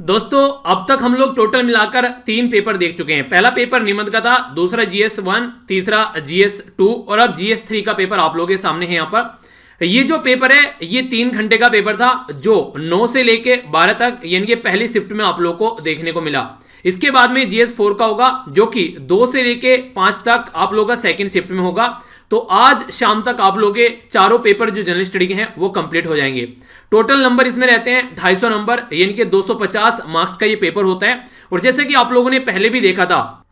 दोस्तों अब तक हम लोग टोटल मिलाकर 3 पेपर देख चुके हैं। पहला पेपर निबंध का था, दूसरा GS1, तीसरा GS2 और अब GS3 का पेपर आप लोगों के सामने है। यहाँ पर ये जो पेपर है ये 3 घंटे का पेपर था जो 9 से लेके 12 तक यानी कि पहली शिफ्ट में आप लोगों को देखने को मिला। इसके बाद में GS4 का होगा जो कि 2 से लेके 5 तक आप लोगों का सेकंड शिफ्ट में होगा। तो आज शाम तक आप लोगों के चारों पेपर जो जनरल स्टडी के हैं वो कंप्लीट हो जाएंगे। टोटल नंबर इसमें रहते हैं 250 नंबर यानी कि 250 मार्क्स का ये पेपर होता है। और जैसे कि आप लोगों ने पहले भी देखा था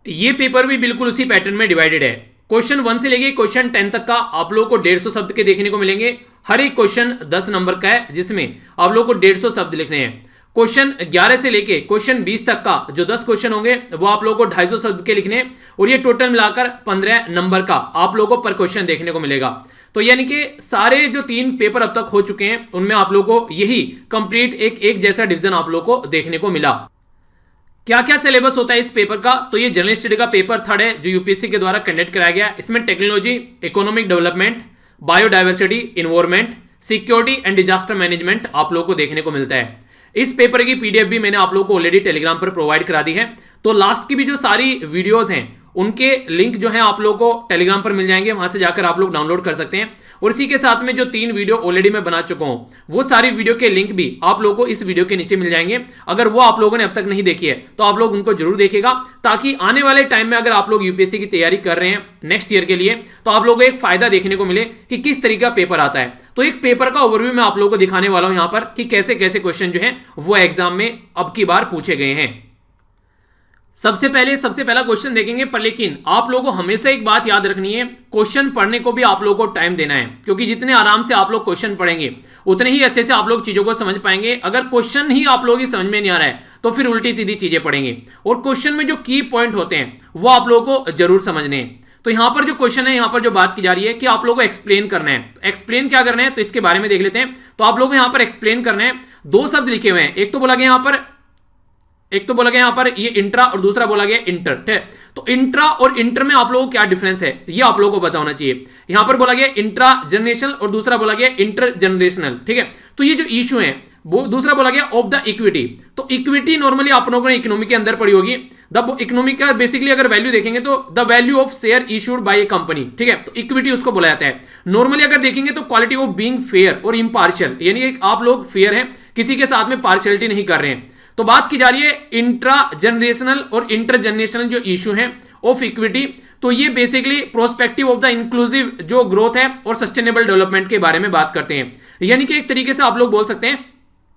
ये पेपर भी बिल्कुल उसी पैटर्न में डिवाइडेड है। क्वेश्चन 1 से लेके क्वेश्चन 10 तक का आप लोगों को 150 शब्द के देखने को मिलेंगे। हर एक क्वेश्चन 10 नंबर का है जिसमें आप लोगों को 150 शब्द लिखने हैं। क्वेश्चन 11 से लेके क्वेश्चन 20 तक का जो 10 क्वेश्चन होंगे वो आप लोगों को 250 शब्द के लिखने और ये टोटल मिलाकर 15 नंबर का आप लोगों को पर क्वेश्चन देखने को मिलेगा। तो यानी कि सारे जो 3 पेपर अब तक हो चुके हैं उनमें आप लोगों को यही कंप्लीट एक जैसा डिवीजन आप लोगों को देखने को मिला। क्या क्या सिलेबस होता है इस पेपर का, तो ये जनरल स्टडी का पेपर 3 है जो यूपीएससी के द्वारा कंडक्ट कराया गया। इसमें technology, economic development, biodiversity, environment, security and disaster management आप लोगों को देखने को मिलता है। इस पेपर की पीडीएफ भी मैंने आप लोगों को ऑलरेडी टेलीग्राम पर प्रोवाइड करा दी है। तो लास्ट की भी जो सारी वीडियोस हैं उनके लिंक जो है आप लोगों को टेलीग्राम पर मिल जाएंगे, वहां से जाकर आप लोग डाउनलोड कर सकते हैं। और इसी के साथ में जो 3 वीडियो ऑलरेडी मैं बना चुका हूं वो सारी वीडियो के लिंक भी आप लोगों को इस वीडियो के नीचे मिल जाएंगे। अगर वो आप लोगों ने अब तक नहीं देखी है तो आप लोग उनको जरूर देखिएगा, ताकि आने वाले टाइम में अगर आप लोग यूपीएससी की तैयारी कर रहे हैं नेक्स्ट ईयर के लिए तो आप लोगों को एक फायदा देखने को मिले कि किस तरीके का पेपर आता है। तो एक पेपर का ओवरव्यू मैं आप लोगों को दिखाने वाला हूं यहां पर कि कैसे कैसे क्वेश्चन जो है वो एग्जाम में अब की बार पूछे गए हैं। सबसे पहला क्वेश्चन देखेंगे, पर लेकिन आप लोगों को हमेशा एक बात याद रखनी है, क्वेश्चन पढ़ने को भी आप लोगों को टाइम देना है, क्योंकि जितने आराम से आप लोग क्वेश्चन पढ़ेंगे उतने ही अच्छे से आप लोग चीजों को समझ पाएंगे। अगर क्वेश्चन ही आप लोगों की समझ में नहीं आ रहा है तो फिर उल्टी सीधी चीजें पढ़ेंगे। और क्वेश्चन में जो की पॉइंट होते हैं वो आप लोगों को जरूर समझने हैं। तो यहां पर जो क्वेश्चन है, यहां पर जो बात की जा रही है कि आप लोगों को एक्सप्लेन करना है। एक्सप्लेन क्या करना है तो इसके बारे में देख लेते हैं। तो आप लोगों को यहां पर एक्सप्लेन करना है। 2 शब्द लिखे हुए हैं, एक तो बोला गया यहां पर ये इंट्रा और दूसरा बोला गया इंटर। ठीक है, तो इंट्रा और इंटर में आप लोगों को क्या डिफरेंस है ये आप लोगों को पता होना चाहिए। यहां पर बोला गया इंट्रा जनरेशनल और दूसरा बोला गया इंटर जनरेशनल। ठीक है, तो ये जो इशू है वो दूसरा बोला गया ऑफ द इक्विटी। तो इक्विटी नॉर्मली आप लोगों ने इकोनॉमी के अंदर पढ़ी होगी। द इकोनॉमी का बेसिकली अगर वैल्यू देखेंगे तो the value of share issued by A company. ठीक है, तो इक्विटी उसको बोला जाता है। नॉर्मली अगर देखेंगे तो क्वालिटी ऑफ बीइंग फेयर और इम्पार्शियल, यानी कि आप लोग फेयर हैं, किसी के साथ में पार्शियलिटी नहीं कर रहे हैं। तो बात की जा रही है इंट्रा जनरेशनल और इंटर जनरेशनल जो इशू है ऑफ इक्विटी, तो ये basically prospective of the inclusive जो ग्रोथ है और सस्टेनेबल डेवलपमेंट के बारे में बात करते हैं। यानी कि एक तरीके से आप लोग बोल सकते हैं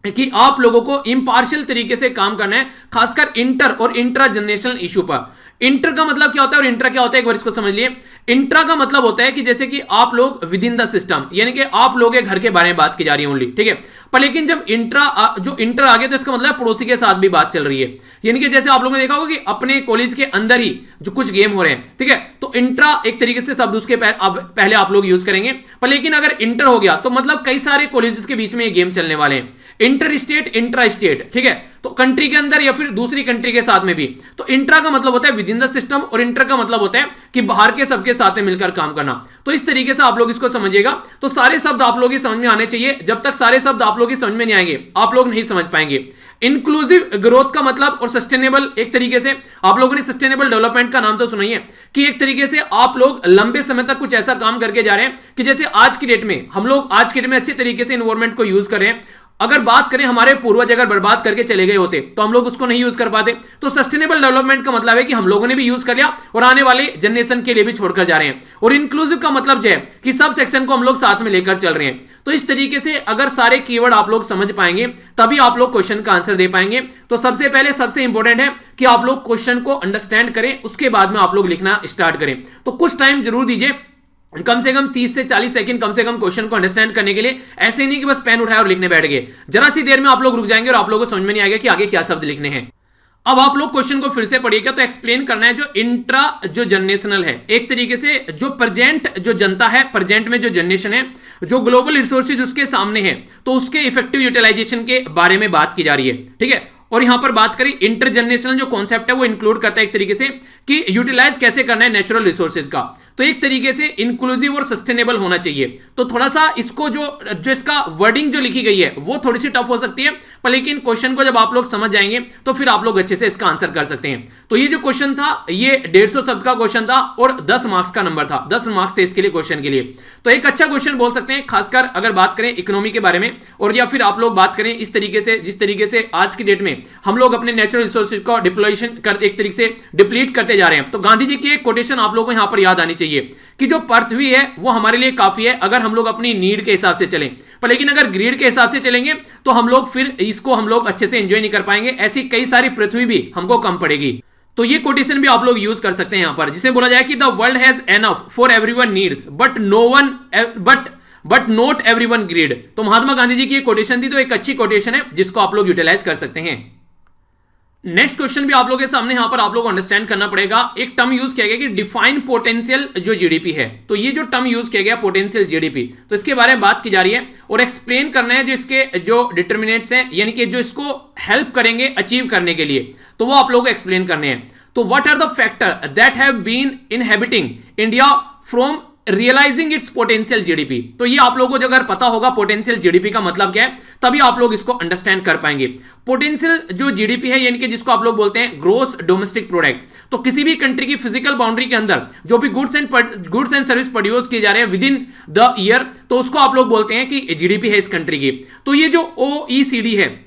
कि आप लोगों को इम्पार्शियल तरीके से काम करना है, खासकर इंटर और इंट्रा जनरेशनल इशू पर। इंटर का मतलब क्या होता है और इंट्रा क्या होता है एक बार इसको समझ लिए। इंट्रा का मतलब होता है कि जैसे कि आप लोग विद इन द सिस्टम, यानी कि आप लोग के घर के बारे में बात की जा रही है ओनली। ठीक है, पर लेकिन जब इंटर आ गया तो इसका मतलब पड़ोसी के साथ भी बात चल रही है। यानी कि जैसे आप लोगों ने देखा होगा कि अपने कॉलेज के अंदर ही जो कुछ गेम हो रहे हैं, ठीक है, तो इंट्रा एक तरीके से शब्द उसके पहले आप लोग यूज करेंगे। पर लेकिन अगर इंटर हो गया तो मतलब कई सारे कॉलेजेस के बीच में ये गेम चलने वाले हैं। इंटर स्टेट, इंट्रा स्टेट, ठीक है, तो कंट्री के अंदर या फिर दूसरी कंट्री के साथ में भी। तो इंट्रा का मतलब होता है विद इन द सिस्टम और इंटर का मतलब होता है कि बाहर के सबके साथ में मिलकर काम करना। तो इस तरीके से आप लोग इसको समझिएगा। तो सारे शब्द आप लोगों की समझ में आने चाहिए। जब तक सारे शब्द आप लोगों की समझ में नहीं आएंगे आप लोग नहीं समझ पाएंगे। इंक्लूसिव ग्रोथ का मतलब और सस्टेनेबल, एक तरीके से आप लोगों ने सस्टेनेबल डेवलपमेंट का नाम तो सुना ही है कि एक तरीके से आप लोग लंबे समय तक कुछ ऐसा काम करके जा रहे हैं कि जैसे आज की डेट में हम लोग अच्छे तरीके से एनवायरमेंट को यूज कर रहे हैं। अगर बात करें हमारे पूर्वज अगर बर्बाद करके चले गए होते तो हम लोग उसको नहीं यूज कर पाते। तो सस्टेनेबल डेवलपमेंट का मतलब है कि हम लोगों ने भी यूज कर लिया और आने वाले जनरेशन के लिए भी छोड़कर जा रहे हैं। और इंक्लूसिव का मतलब जो है कि सब सेक्शन को हम लोग साथ में लेकर चल रहे हैं। तो इस तरीके से अगर सारे कीवर्ड आप लोग समझ पाएंगे तभी आप लोग क्वेश्चन का आंसर दे पाएंगे। तो सबसे पहले सबसे इंपॉर्टेंट है कि आप लोग क्वेश्चन को अंडरस्टैंड करें, उसके बाद में आप लोग लिखना स्टार्ट करें। तो कुछ टाइम जरूर दीजिए, कम से कम 30 से 40 सेकंड कम से कम क्वेश्चन को अंडरस्टैंड करने के लिए। ऐसे नहीं कि बस पेन उठाए और लिखने बैठ गए, जरा सी देर में आप लोग रुक जाएंगे और आप लोगों को समझ में नहीं आएगा कि आगे क्या शब्द लिखने हैं। अब आप लोग क्वेश्चन को फिर से पढ़िएगा। तो एक्सप्लेन करना है जो इंट्रा जो जनरेशनल है, एक तरीके से जो प्रेजेंट जो जनता है, प्रेजेंट में जो जनरेशन है, जो ग्लोबल रिसोर्सेज उसके सामने है, तो उसके इफेक्टिव यूटिलाइजेशन के बारे में बात की जा रही है। ठीक है, और यहां पर बात करें इंटरजेनरेशनल जो कॉन्सेप्ट है वो इंक्लूड करता है एक तरीके से कि यूटिलाइज कैसे करना है नेचुरल रिसोर्सेज का, तो एक तरीके से इंक्लूसिव और सस्टेनेबल होना चाहिए। तो थोड़ा सा इसको जो इसका वर्डिंग जो लिखी गई है वो थोड़ी सी टफ हो सकती है, पर लेकिन क्वेश्चन को जब आप लोग समझ जाएंगे तो फिर आप लोग अच्छे से इसका आंसर कर सकते हैं। तो ये जो क्वेश्चन था ये 150 शब्द का क्वेश्चन था और 10 मार्क्स का नंबर था, 10 मार्क्स थे इसके लिए क्वेश्चन के लिए। तो एक अच्छा क्वेश्चन बोल सकते हैं, खासकर अगर बात करें इकोनॉमी के बारे में, और या फिर आप लोग बात करें इस तरीके से जिस तरीके से आज की डेट में हम लोग अपने नेचुरल रिसोर्सेज को डिप्लॉयशन कर एक तरीके से डिप्लीट करते जा रहे हैं। तो गांधी जी की एक कोटेशन आप लोगों को यहां पर याद आनी चाहिए कि जो पृथ्वी है वो हमारे लिए काफी है अगर हम लोग अपनी नीड के हिसाब से चलें, पर लेकिन अगर ग्रीड के हिसाब से चलेंगे तो हम लोग फिर इसको हम लोग अच्छे से एंजॉय नहीं कर पाएंगे, ऐसी कई सारी पृथ्वी भी हमको कम पड़ेगी। तो ये कोटेशन भी आप लोग यूज कर सकते हैं यहां पर, जिसमें बोला जाए कि the world has enough for everyone needs but not everyone greed. तो महात्मा गांधी जी की एक कोटेशन थी, तो एक अच्छी कोटेशन है जिसको आप लोग यूटिलाइज कर सकते हैं। नेक्स्ट क्वेश्चन भी आप लोगों के सामने यहां पर आप लोग को अंडरस्टैंड करना पड़ेगा। एक टर्म यूज किया गया कि डिफाइन पोटेंशियल जो जीडीपी है, तो ये जो टर्म यूज किया गया पोटेंशियल जीडीपी, तो इसके बारे में बात की जा रही है और एक्सप्लेन करना है जो इसके जो डिटर्मिनेंट्स हैं, यानी कि जो इसको हेल्प करेंगे अचीव करने के लिए, तो वो आप लोगों को एक्सप्लेन करने हैं। तो what are the factor that have been inhabiting India from realising its potential GDP. तो ये आप लोगों को अगर पता होगा पोटेंशियल जीडीपी का मतलब क्या है, तभी आप लोग इसको अंडरस्टैंड कर पाएंगे। पोटेंशियल जो जीडीपी है, यानी कि जिसको आप लोग बोलते हैं ग्रोस डोमेस्टिक प्रोडक्ट, तो किसी भी कंट्री की फिजिकल बाउंड्री के अंदर जो भी गुड्स एंड सर्विस प्रोड्यूस किए जा रहे हैं विद इन द ईयर, तो उसको आप लोग बोलते हैं कि जीडीपी है इस कंट्री की। तो ये जो ओईसीडी है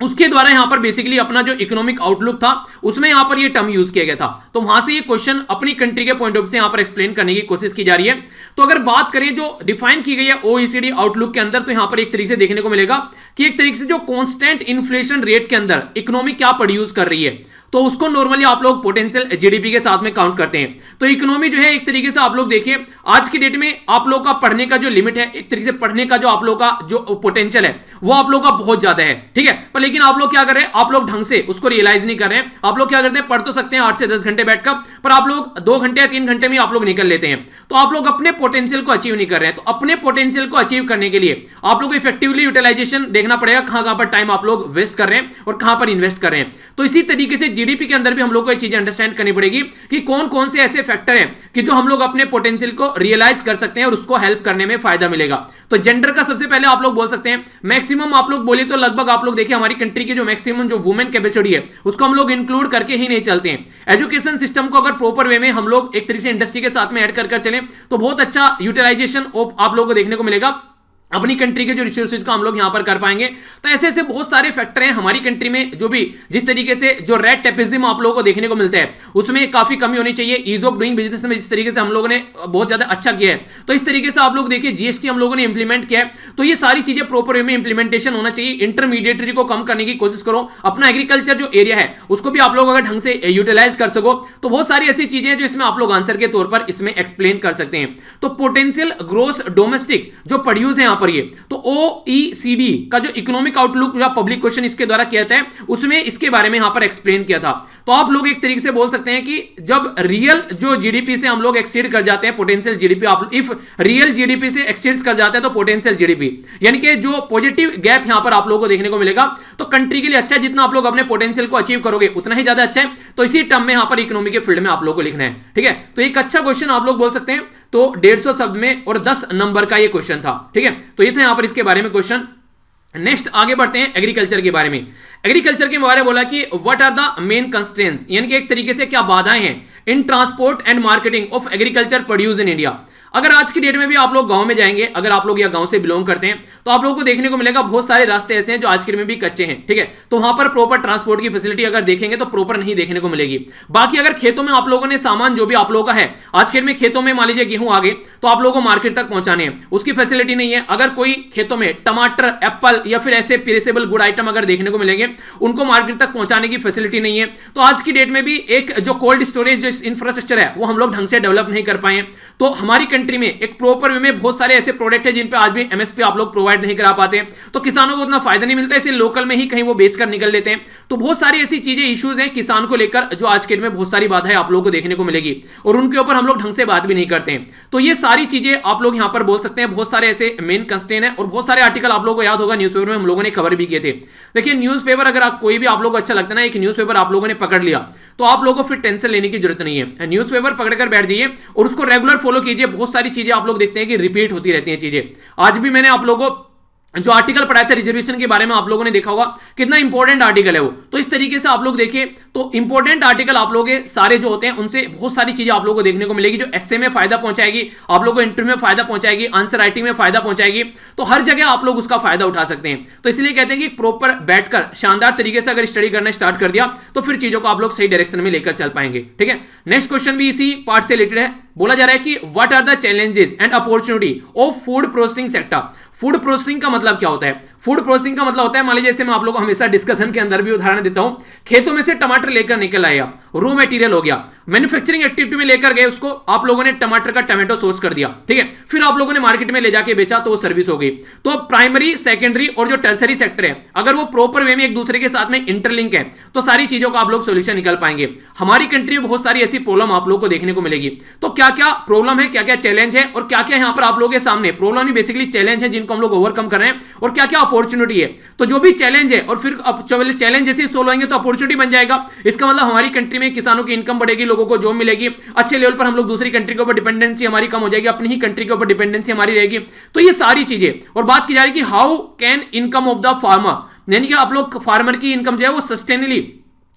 उसके द्वारा यहां पर बेसिकली अपना जो इकोनॉमिक आउटलुक था उसमें यहां पर ये टर्म यूज किया गया था। तो वहां से ये क्वेश्चन अपनी कंट्री के पॉइंट ऑफ व्यू से यहां पर एक्सप्लेन करने की कोशिश की जा रही है। तो अगर बात करें जो डिफाइन की गई है ओईसीडी आउटलुक के अंदर, तो यहां पर एक तरीके से देखने को मिलेगा कि एक तरीके से जो कांस्टेंट इन्फ्लेशन रेट के अंदर इकोनॉमी क्या प्रोड्यूस कर रही है, तो उसको नॉर्मली आप लोग पोटेंशियल जीडीपी के साथ में काउंट करते हैं। तो इकोनॉमी जो है एक तरीके से आप लोग देखिए आज की डेट में आप लोग का पढ़ने का जो लिमिट है, एक तरीके से पढ़ने का जो आप लोग का जो पोटेंशियल है वो आप लोग का बहुत ज्यादा है, ठीक है। पर लेकिन आप लोग क्या कर रहे हैं, आप लोग ढंग से उसको रियलाइज नहीं कर रहे हैं। आप लोग क्या करते हैं, पढ़ तो सकते हैं 8 से 10 घंटे बैठकर, पर आप लोग 2 घंटे या 3 घंटे में आप लोग निकल लेते हैं। तो आप लोग अपने पोटेंशियल को अचीव नहीं कर रहे हैं। तो अपने पोटेंशियल को अचीव करने के लिए आप लोग को इफेक्टिवली यूटिलाइजेशन देखना पड़ेगा, कहां पर टाइम आप लोग वेस्ट कर रहे हैं और कहां पर इन्वेस्ट कर रहे हैं। तो इसी तरीके से जीडीपी के अंदर भी हम लोग को ये चीजें अंडरस्टैंड करनी पड़ेगी कि कौन कौन से ऐसे फैक्टर हैं कि जो हम लोग अपने पोटेंशियल को रियलाइज कर सकते हैं और उसको हेल्प करने में फायदा मिलेगा। तो जेंडर का सबसे पहले आप लोग बोल सकते हैं, मैक्सिमम आप लोग बोलिए तो लगभग आप लोग देखिए हमारी कंट्री की जो मैक्सिमम जो वुमेन कैपेसिटी है उसको हम लोग इंक्लूड करके ही नहीं चलते हैं। एजुकेशन सिस्टम को अगर प्रॉपर वे में हम लोग एक तरीके से इंडस्ट्री के साथ में ऐड कर चलें तो बहुत अच्छा यूटिलाइजेशन आप लोगों को देखने को मिलेगा, अपनी कंट्री के जो रिसोर्सेज को हम लोग यहां पर कर पाएंगे। तो ऐसे ऐसे बहुत सारे फैक्टर हैं हमारी कंट्री में, जो भी जिस तरीके से जो रेड टेपिज्म आप लोगों को देखने को मिलता है उसमें काफी कमी होनी चाहिए। ईज ऑफ डूइंग बिजनेस में जिस तरीके से हम लोगों ने बहुत ज्यादा अच्छा किया है, तो इस तरीके से आप लोग देखिए जीएसटी हम लोगों ने इंप्लीमेंट किया है। तो ये सारी चीजें प्रॉपर वे में इंप्लीमेंटेशन होना चाहिए। इंटरमीडिएटरी को कम करने की कोशिश करो, अपना एग्रीकल्चर जो एरिया है उसको भी आप लोग अगर ढंग से यूटिलाइज कर सको तो बहुत सारी ऐसी चीजें हैं जो इसमें आप लोग आंसर के तौर पर इसमें एक्सप्लेन कर सकते हैं। तो पोटेंशियल ग्रोस डोमेस्टिक जो प्रोड्यूस है यहां पर ये, तो ओईसीडी का जो इकोनॉमिक आउटलुक या पब्लिक क्वेश्चन इसके द्वारा किया था उसमें इसके बारे में यहां पर एक्सप्लेन किया था। तो आप लोग एक तरीके से बोल सकते हैं कि जब रियल जो जीडीपी से हम लोग एक्सीड कर जाते हैं पोटेंशियल जीडीपी, आप इफ रियल जीडीपी से एक्सीड कर जाते हैं तो पोटेंशियल जीडीपी, यानी कि जो पॉजिटिव गैप यहां पर आप लोगों को देखने को मिलेगा, तो कंट्री के लिए अच्छा है। जितना आप लोग अपने पोटेंशियल को अचीव करोगे उतना ही ज्यादा अच्छा है। तो इसी टर्म में यहां पर इकोनॉमी के फील्ड में आप लोग को लिखना है, ठीक है। तो एक अच्छा क्वेश्चन आप लोग बोल सकते हैं। तो 150 शब्द में और 10 नंबर का ये क्वेश्चन था, ठीक है। तो ये था यहां पर इसके बारे में क्वेश्चन। नेक्स्ट आगे बढ़ते हैं एग्रीकल्चर के बारे में। एग्रीकल्चर के बारे में बोला कि what are the main constraints, यानी कि एक तरीके से क्या बाधाएं हैं in transport and marketing of agriculture produce in India. अगर आज की डेट में भी आप लोग गांव में जाएंगे, अगर आप लोग या गांव से बिलोंग करते हैं, तो आप लोगों को देखने को मिलेगा बहुत सारे रास्ते ऐसे हैं जो आज की डेट में भी कच्चे हैं, ठीक है। तो वहां पर प्रॉपर ट्रांसपोर्ट की फैसिलिटी अगर देखेंगे तो प्रॉपर नहीं देखने को मिलेगी। बाकी अगर खेतों में आप लोगों ने सामान जो भी आप लोगों का है, आज के डेट में खेतों में मान लीजिए गेहूं आ गए तो आप लोगों को मार्केट तक पहुंचाने हैं, उसकी फैसिलिटी नहीं है। अगर कोई खेतों में टमाटर, एप्पल या फिर ऐसे पेरिसेबल गुड आइटम अगर देखने को मिलेंगे, उनको मार्केट तक पहुंचाने की फैसिलिटी नहीं है। तो आज की डेट में भी एक जो कोल्ड स्टोरेज जो इंफ्रास्ट्रक्चर है वो हम लोग ढंग से डेवलप नहीं कर पाए। तो हमारी कंट्री में एक प्रॉपर वे में बहुत सारे ऐसे प्रोडक्ट है जिन पे आज भी एमएसपी आप लोग प्रोवाइड नहीं करा पाते, तो किसानों को उतना फायदा नहीं मिलता, इसे लोकल में ही कहीं वो बेचकर निकल लेते हैं। तो बहुत सारी ऐसी चीजें इश्यूज हैं किसान को लेकर जो आज के डेट में बहुत सारी बाधाएं आप लोगों को देखने को मिलेगी और उनके ऊपर हम लोग ढंग से बात भी नहीं करते हैं। तो ये सारी चीजें आप लोग यहां पर बोल सकते हैं। बहुत सारे ऐसे मेन कंस्ट्रेंट है और बहुत सारे आर्टिकल आप लोगों को याद होगा न्यूज़पेपर में हम लोगों ने खबर भी किए थे। देखिए न्यूज़पेपर न्यूज़पेपर अगर आप कोई भी आप लोगों को अच्छा लगता है ना, एक न्यूज़पेपर आप लोगों ने पकड़ लिया तो आप लोगों को फिर टेंशन लेने की जरूरत नहीं है। न्यूज़पेपर पकड़कर बैठ जाइए और उसको रेगुलर फॉलो कीजिए। बहुत सारी चीजें आप लोग देखते हैं कि रिपीट होती रहती हैं चीजें। आज भी मैंने आप लोगों को जो आर्टिकल पढ़ाया था रिजर्वेशन के बारे में, आप लोगों ने देखा होगा कितना इंपॉर्टेंट आर्टिकल है वो। तो इस तरीके से आप लोग देखिए तो इंपॉर्टेंट आर्टिकल आप लोग सारे जो होते हैं उनसे बहुत सारी चीजें आप लोगों को देखने को मिलेगी, जो एसए में फायदा पहुंचाएगी, आप लोगों को इंटरव्यू में फायदा पहुंचाएगी, आंसर राइटिंग में फायदा पहुंचाएगी। तो हर जगह आप लोग उसका फायदा उठा सकते हैं। तो इसलिए कहते हैं कि प्रॉपर बैठकर शानदार तरीके से अगर स्टडी करना स्टार्ट कर दिया तो फिर चीजों को आप लोग सही डायरेक्शन में लेकर चल पाएंगे। ठीक है, नेक्स्ट क्वेश्चन भी इसी पार्ट से रिलेटेड है। बोला जा रहा है कि what are the challenges and opportunity of food processing sector. Food processing का मतलब क्या होता है? फूड प्रोसेसिंग का मतलब होता है, मान लीजिए जैसे मैं आप लोगों को हमेशा डिस्कशन के अंदर भी उदाहरण देता हूं, खेतों में से टमाटर लेकर निकल आए आप, रॉ मटेरियल हो गया, मैन्युफैक्चरिंग एक्टिविटी में लेकर गए उसको, आप लोगों ने टमाटर का टमाटो सॉस कर दिया, ठीक है, फिर आप लोगों ने मार्केट में ले जाके बेचा तो वो सर्विस हो गई। तो प्राइमरी, सेकेंडरी और जो टर्सरी सेक्टर है, अगर वो प्रॉपर वे में एक दूसरे के साथ में इंटरलिंक है तो सारी चीजों का आप लोग सोल्यूशन निकाल पाएंगे। हमारी कंट्री में बहुत सारी ऐसी प्रॉब्लम आप लोगों को देखने को मिलेगी। तो क्या क्या प्रॉब्लम है, क्या क्या चैलेंज है और क्या क्या यहां पर आप लोगों के सामने प्रॉब्लम नहीं बेसिकली चैलेंज है जिनको हम लोग ओवरकम कर रहे हैं, और क्या क्या अपॉर्चुनिटी है। तो जो भी चैलेंज है और फिर चैलेंज जैसे सोल्व होंगे तो अपॉर्चुनिटी बन जाएगा। इसका मतलब हमारी कंट्री में किसानों की इनकम बढ़ेगी, लोगों को जॉब मिलेगी, अच्छे लेवल पर हम लोग दूसरी कंट्री के ऊपर डिपेंडेंसी हमारी कम हो जाएगी, अपनी ही कंट्री के ऊपर डिपेंडेंसी हमारी रहेगी। तो ये सारी चीजें, और बात की जा रही है कि how can income of the farmer, यानी कि आप लोग फार्मर की इनकम जो है वो सस्टेनेबली,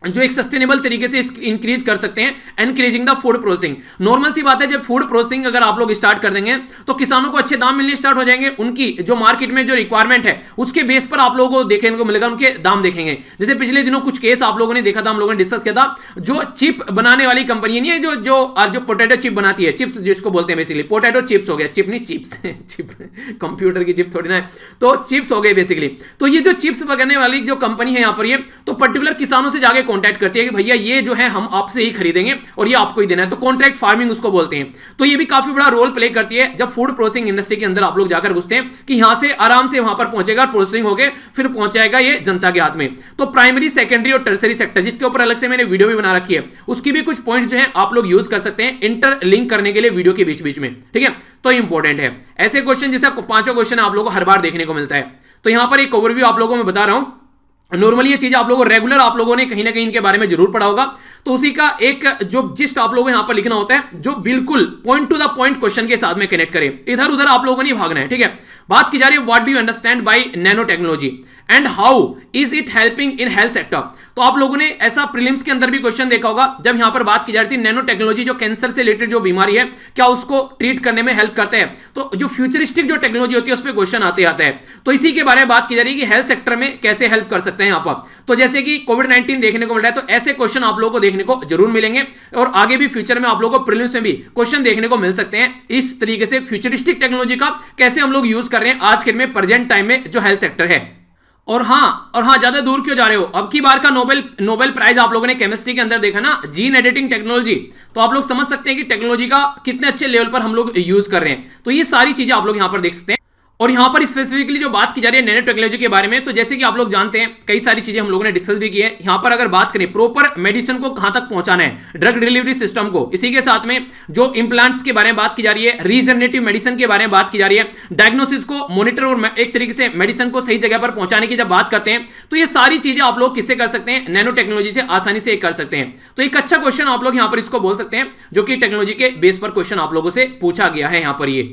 जो एक सस्टेनेबल तरीके से इंक्रीज कर सकते हैं, encouraging the food processing. Normal सी बात है, जब फूड प्रोसेसिंग अगर आप लोग स्टार्ट कर देंगे तो किसानों को अच्छे दाम मिलने स्टार्ट हो जाएंगे, उनकी जो मार्केट में जो रिक्वायरमेंट है उसके बेस पर आप लोगों को देखने को मिलेगा, उनके दाम देखेंगे। जैसे पिछले दिनों कुछ केस आप लोगों ने देखा था, हम लोगों ने डिस्कस किया था, जो चिप बनाने वाली कंपनी नहीं है, जो पोटैटो चिप बनाती है, चिप्स जिसको बोलते हैं बेसिकली, पोटैटो चिप्स हो गया, चिप नहीं चिप्स चिप कंप्यूटर की चिप थोड़ी ना है, तो चिप्स हो गए बेसिकली। तो ये जो चिप्स बनाने वाली जो कंपनी है यहाँ पर, ये तो पर्टिकुलर किसानों से जाके कॉन्टैक्ट करती है कि भैया ये जो है हम आपसे ही खरीदेंगे और ये आपको ही देना है, तो कॉन्ट्रैक्ट फार्मिंग उसको बोलते हैं। तो ये भी काफी बड़ा रोल प्ले करती है जब फूड प्रोसेसिंग इंडस्ट्री के अंदर आप लोग जाकर घुसते हैं, कि यहां से आराम से वहां पर पहुंचेगा, प्रोसेसिंग होके फिर पहुंचाएगा ये जनता के हाथ में। तो प्राइमरी, सेकेंडरी और टर्सरी सेक्टर, जिसके ऊपर अलग से मैंने वीडियो भी बना रखी है, उसकी भी कुछ पॉइंट जो है आप लोग यूज कर सकते हैं इंटरलिंक करने के लिए वीडियो के बीच बीच में। ठीक है, तो इंपॉर्टेंट है ऐसे क्वेश्चन, जैसे पांचों क्वेश्चन आप लोगों को हर बार देखने को मिलता है। तो यहां पर एक ओवरव्यू आप लोगों को मैं बता रहा हूं। नॉर्मली ये चीज आप लोगों को रेगुलर आप लोगों ने कहीं ना कहीं इनके बारे में जरूर पढ़ा होगा, तो उसी का एक जो जिस्ट आप लोगों को यहां पर लिखना होता है, जो बिल्कुल point two the point question के साथ में कनेक्ट करे, इधर उधर आप लोगों को नहीं भागना है। ठीक है, बात की जा रही है what do you understand by nano technology and how is it helping in health sector. तो आप लोगों ने ऐसा प्रीलिम्स के अंदर भी क्वेश्चन देखा होगा, जब यहां पर बात की जा रही थी नैनो टेक्नोलॉजी, जो कैंसर से रिलेटेड जो बीमारी है, क्या उसको ट्रीट करने में हेल्प करता है। तो जो फ्यूचरिस्टिक जो टेक्नोलॉजी होती है उस पर क्वेश्चन आते आता है। तो इसी के बारे में बात की जा रही है कि हेल्थ सेक्टर में कैसे हेल्प कर सकते हैं यहां पर। तो जैसे कि कोविड-19 देखने को मिल रहा है, तो ऐसे क्वेश्चन आप लोगों को देखने को जरूर मिलेंगे, और आगे भी फ्यूचर में आप लोगों को प्रीलिम्स में भी क्वेश्चन देखने को मिल सकते हैं इस तरीके से, फ्यूचरिस्टिक टेक्नोलॉजी का कैसे हम लोग यूज कर रहे हैं आज के में, प्रेजेंट टाइम में जो हेल्थ सेक्टर है। और हाँ ज्यादा दूर क्यों जा रहे हो, अब की बार का नोबेल प्राइज आप लोगों ने केमिस्ट्री के अंदर देखा ना, जीन एडिटिंग टेक्नोलॉजी। तो आप लोग समझ सकते हैं कि टेक्नोलॉजी का कितने अच्छे लेवल पर हम लोग यूज कर रहे हैं। तो ये सारी चीजें आप लोग यहां पर देख सकते हैं। और यहां पर स्पेसिफिकली जो बात की जा रही है नैनो टेक्नोलॉजी के बारे में, तो जैसे कि आप लोग जानते हैं कई सारी चीजें हम लोगों ने डिस्कस भी की है। यहां पर अगर बात करें प्रॉपर मेडिसिन को कहां तक पहुंचाना है, ड्रग डिलीवरी सिस्टम को, इसी के साथ में जो इंप्लांट्स के बारे में बात की जा रही है, रीजनरेटिव मेडिसिन के बारे में बात की जा रही है, डायग्नोसिस को मॉनिटर और एक तरीके से मेडिसिन को सही जगह पर पहुंचाने की जब बात करते हैं, तो ये सारी चीजें आप लोग किससे कर सकते हैं, नैनो टेक्नोलॉजी से आसानी से कर सकते हैं। तो एक अच्छा क्वेश्चन आप लोग यहां पर इसको बोल सकते हैं, जो कि टेक्नोलॉजी के बेस पर क्वेश्चन आप लोगों से पूछा गया है। यहां पर ये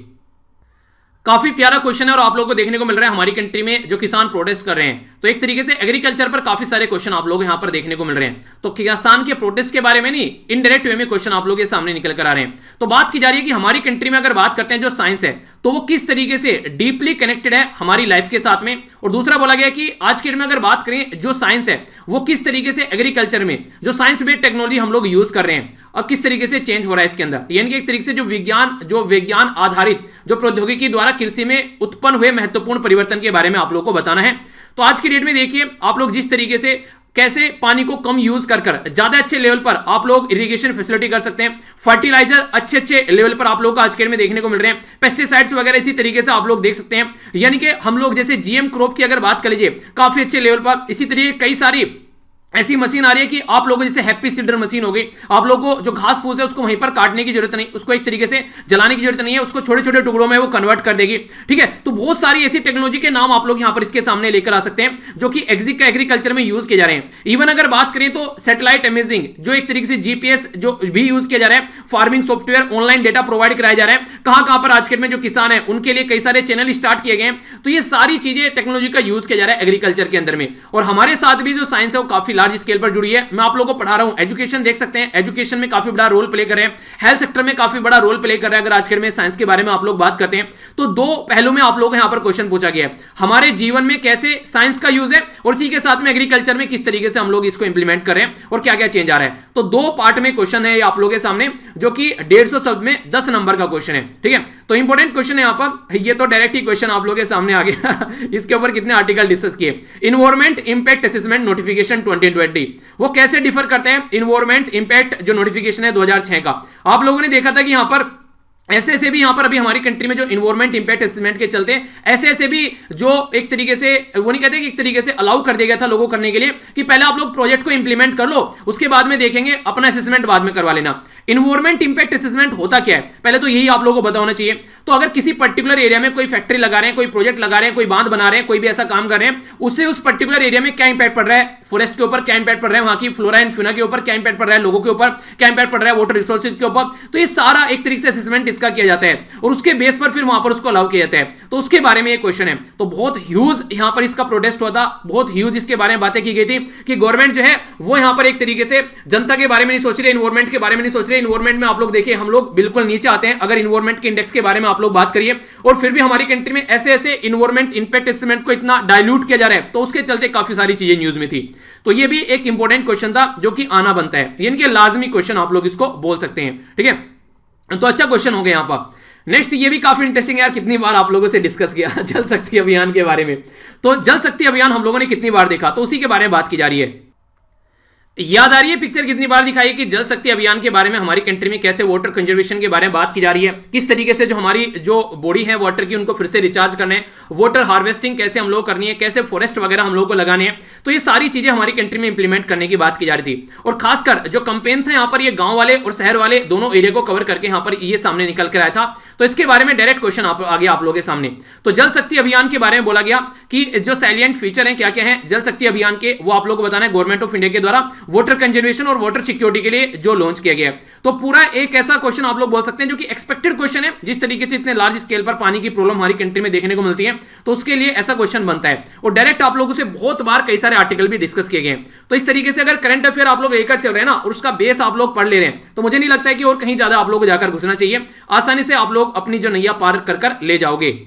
काफी प्यारा क्वेश्चन है और आप लोगों को देखने को मिल रहा है हमारी कंट्री में जो किसान प्रोटेस्ट कर रहे हैं। तो एक तरीके से एग्रीकल्चर पर काफी सारे क्वेश्चन आप लोग यहां पर देखने को मिल रहे हैं। तो किसान के प्रोटेस्ट के बारे में नहीं, इनडायरेक्ट वे में क्वेश्चन आप लोग के सामने निकल कर आ रहे हैं। तो बात की जा रही है कि हमारी कंट्री में अगर बात करते हैं जो साइंस है, तो वो किस तरीके से डीपली कनेक्टेड है हमारी लाइफ के साथ में। और दूसरा बोला गया कि आज के डेट में अगर बात करें जो साइंस है वो किस तरीके से एग्रीकल्चर में जो साइंस बेस्ड टेक्नोलॉजी हम लोग यूज कर रहे हैं और किस तरीके से चेंज हो रहा है इसके अंदर, यानी कि एक तरीके से जो विज्ञान आधारित जो प्रौद्योगिकी द्वारा कृषि में उत्पन्न हुए महत्वपूर्ण परिवर्तन के बारे में आप लोग को बताना है। तो आज की डेट में देखिए आप लोग जिस तरीके से कैसे पानी को कम यूज कर ज्यादा अच्छे लेवल पर आप लोग इरिगेशन फैसिलिटी कर सकते हैं, फर्टिलाइजर अच्छे लेवल पर आप लोग को आज के डेट में देखने को मिल रहे हैं, पेस्टिसाइड्स वगैरह इसी तरीके से आप लोग देख सकते हैं। यानी कि हम लोग जैसे जीएम क्रॉप की अगर बात कर लीजिए काफी अच्छे लेवल पर, इसी तरीके कई सारी ऐसी मशीन आ रही है कि आप लोगों जैसे हैप्पी सीडर मशीन हो गई, आप लोगों को जो घास फूस है उसको वहीं पर काटने की जरूरत नहीं, उसको एक तरीके से जलाने की जरूरत नहीं है, उसको छोटे छोटे टुकड़ों में वो कन्वर्ट कर देगी। ठीक है, तो बहुत सारी ऐसी टेक्नोलॉजी के नाम आप लोग यहां पर इसके सामने लेकर आ सकते हैं जो कि एग्रीकल्चर में यूज किए जा रहे हैं। इवन अगर बात करें तो सैटेलाइट इमेजिंग, जो एक तरीके से जीपीएस जो भी यूज किया जा रहा है, farming software, online data provide कराया जा रहा है, कहां कहां पर आज के में जो किसान है उनके लिए कई सारे चैनल स्टार्ट किए गए हैं। तो ये सारी चीजें टेक्नोलॉजी का यूज किया जा रहा है एग्रीकल्चर के अंदर में। और हमारे साथ भी जो साइंस है वो काफी लार्ज स्केल पर जुड़ी है। मैं आप लोगों को पढ़ा रहा हूं, एजुकेशन देख सकते हैं, एजुकेशन में काफी बड़ा रोल प्ले कर रहे हैं, हेल्थ सेक्टर में काफी बड़ा रोल प्ले कर रहा है। अगर आज के में साइंस के बारे में आप लोग बात करते हैं तो दो पहलू में आप लोग यहां पर क्वेश्चन पूछा गया है, हमारे जीवन में कैसे साइंस का यूज है और इसी के साथ में एग्रीकल्चर में किस तरीके से हम लोग इसको इंप्लीमेंट कर रहे हैं और क्या क्या चेंज आ रहा है। तो दो पार्ट में क्वेश्चन है आप लोगों के सामने, जो कि 150 शब्द में 10 नंबर का क्वेश्चन है। ठीक है, तो इंपॉर्टेंट क्वेश्चन है यहां पर, ये तो डायरेक्ट ही क्वेश्चन आप लोगों के सामने आ गया इसके ऊपर कितने आर्टिकल डिस्कस किए। इन्वायरमेंट इंपैक्ट असेसमेंट नोटिफिकेशन 2020 वो कैसे डिफर करते हैं। इन्वायरमेंट इंपैक्ट जो नोटिफिकेशन है 2006 का, आप लोगों ने देखा था कि यहां पर ऐसे भी यहां पर अभी हमारी कंट्री में जो इन्वायरमेंट इंपैक्ट असेसमेंट के चलते ऐसे भी जो एक तरीके से वो नहीं कहते कि एक तरीके से अलाउ कर दिया गया था लोगों करने के लिए कि पहले आप लोग प्रोजेक्ट को इंप्लीमेंट कर लो, उसके बाद में देखेंगे, अपना असेसमेंट बाद में करवा लेना। इन्वायरमेंट इंपैक्ट असेसमेंट होता क्या है, पहले तो यही आप लोगों को पता होना चाहिए। तो अगर किसी पर्टिकुलर एरिया में कोई फैक्ट्री लगा रहे हैं, कोई प्रोजेक्ट लगा रहे हैं, कोई बांध बना रहे हैं, कोई भी ऐसा काम कर रहे हैं, उससे उस पर्टिकुलर एरिया में क्या इंपैक्ट पड़ रहा है, फॉरेस्ट के ऊपर क्या इंपैक्ट पड़ रहा है, वहां की फ्लोरा एंड फ्यूना के ऊपर क्या इंपैक्ट पड़ रहा है, लोगों के ऊपर क्या इंपैक्ट पड़ रहा है, वाटर रिसोर्सेज के ऊपर, तो ये सारा एक तरीके से असेसमेंट इसका किया जाता है और उसके बेस पर फिर वहां पर उसको अलाउ किया जाता है। तो उसके बारे में ये क्वेश्चन है। तो बहुत ह्यूज यहां पर इसका प्रोटेस्ट हुआ था, बहुत ह्यूज इसके बारे में बातें की गई थी कि गवर्नमेंट जो है वो यहां पर एक तरीके से जनता के बारे में नहीं सोच रही, इन्वायरमेंट के बारे में नहीं सोच रही। इन्वायरमेंट में आप लोग देखिए हम लोग बिल्कुल नीचे आते हैं अगर इन्वायरमेंट के इंडेक्स के बारे में आप लोग बात करिए, और फिर भी हमारी कंट्री में ऐसे इन्वायरमेंट इंपैक्ट असेसमेंट को इतना डाइल्यूट किया जा रहा है, तो उसके चलते काफी सारी चीजें न्यूज में थी। तो ये भी एक इंपॉर्टेंट क्वेश्चन था जो कि आना बनता है, इनके लाजमी क्वेश्चन आप लोग इसको बोल सकते हैं। ठीक है, तो अच्छा क्वेश्चन हो गया यहां पर। नेक्स्ट ये भी काफी इंटरेस्टिंग है यार, कितनी बार आप लोगों से डिस्कस किया जल शक्ति अभियान के बारे में। तो जल शक्ति अभियान हम लोगों ने कितनी बार देखा, तो उसी के बारे में बात की जा रही है। याद आ रही है पिक्चर कितनी बार दिखाई कि जल शक्ति अभियान के बारे में हमारी कंट्री में कैसे वाटर कंजर्वेशन के बारे में बात की जा रही है, किस तरीके से जो हमारी जो बॉडी है वाटर की उनको फिर से रिचार्ज करना है, वाटर हार्वेस्टिंग कैसे हम लोग करनी है, कैसे फॉरेस्ट वगैरह हम लोग को लगाने हैं। तो ये सारी चीजें हमारी कंट्री में इंप्लीमेंट करने की बात की जा रही थी। और खासकर जो कंपेन था यहाँ पर, ये गांव वाले और शहर वाले दोनों एरिया को कवर करके यहाँ पर ये सामने निकल कर आया था। तो इसके बारे में डायरेक्ट क्वेश्चन आ गया आप लोगों के सामने। तो जल शक्ति अभियान के बारे में बोला गया कि जो सैलिएंट फीचर है क्या क्या है जल शक्ति अभियान के, वो आप लोग को बताना है गवर्नमेंट ऑफ इंडिया के द्वारा वाटर कंजर्वेशन और वाटर सिक्योरिटी के लिए जो लॉन्च किया गया है। तो पूरा एक ऐसा क्वेश्चन आप लोग बोल सकते हैं जो कि एक्सपेक्टेड क्वेश्चन है, जिस तरीके से इतने लार्ज स्केल पर पानी की प्रॉब्लम हमारी कंट्री में देखने को मिलती है, तो उसके लिए ऐसा क्वेश्चन बनता है। और डायरेक्ट आप लोगों से बहुत बार कई सारे आर्टिकल भी डिस्कस किए गए। तो इस तरीके से अगर करंट अफेयर आप लोग लेकर चल रहे हैं ना और उसका बेस आप लोग पढ़ ले रहे हैं, तो मुझे नहीं लगता है कि और कहीं ज्यादा आप लोग को जाकर घुसना चाहिए, आसानी से आप लोग अपनी जो नैया पार कर ले जाओगे।